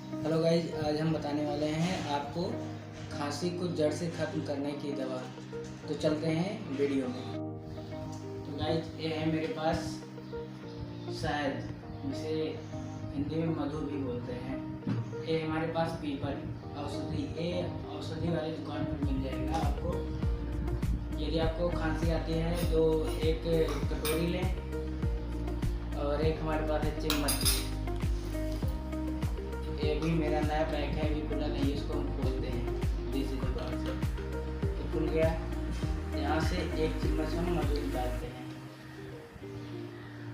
Hello guys, आज हम बताने वाले हैं आपको खांसी को जड़ से ख़त्म करने की दवा। तो चलते हैं वीडियो में। तो गाइज, ये है मेरे पास शहद, जिसे हिंदी में मधु भी बोलते हैं। ये हमारे पास पीपल औषधि, ये औषधि वाली दुकान पर मिल जाएगा आपको। यदि आपको खांसी आती है तो एक कटोरी लें और एक हमारे पास है चम्मच। ये भी मेरा नया पैक है, अभी खुला नहीं, इसको हम खोलते हैं देसी दुकान से। तो खुल गया। यहाँ से एक चम्मच हम मधु डालते हैं।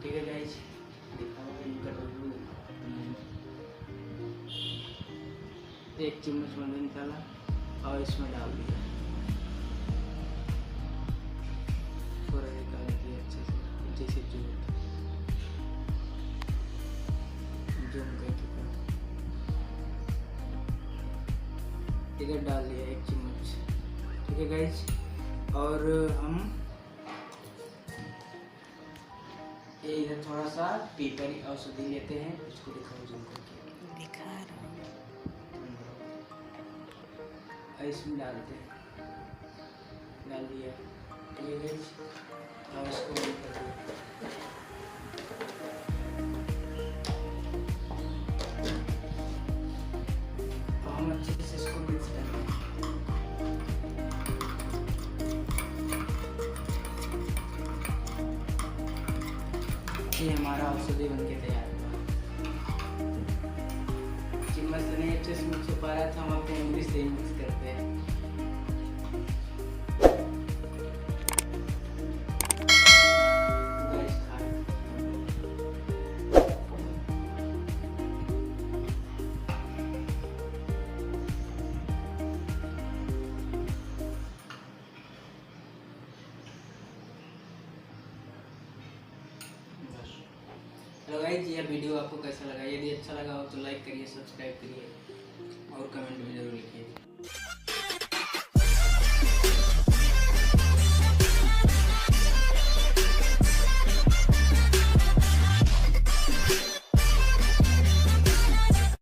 ठीक है गाइस, एक चम्मच मधु निकाला और इसमें डाल दिया। थोड़ा निकाल दिया अच्छे से, जैसे जूम करके इधर डाल दिया एक चम्मच। ठीक है गाइज, और हम ये इधर थोड़ा सा पीपल औषधि लेते हैं, इसको दिखाओ जूम करके। दिखा रहा हूँ। इसमें डालते हैं, डाल दिया। ठीक है गाइज, और इसको बंद कर दिया। हम अच्छे से इसको मिक्स करेंगे। ये हमारा औषधि बनके तैयार हुआ। चम्मच से नहीं अच्छे से मिक्स हो पा रहा था, हम अपने इंग्लिश से ही मिक्स करते हैं। हेलो गाइज, यह वीडियो आपको कैसा लगा? यदि अच्छा लगा हो तो लाइक करिए, सब्सक्राइब करिए और कमेंट में जरूर लिखिए।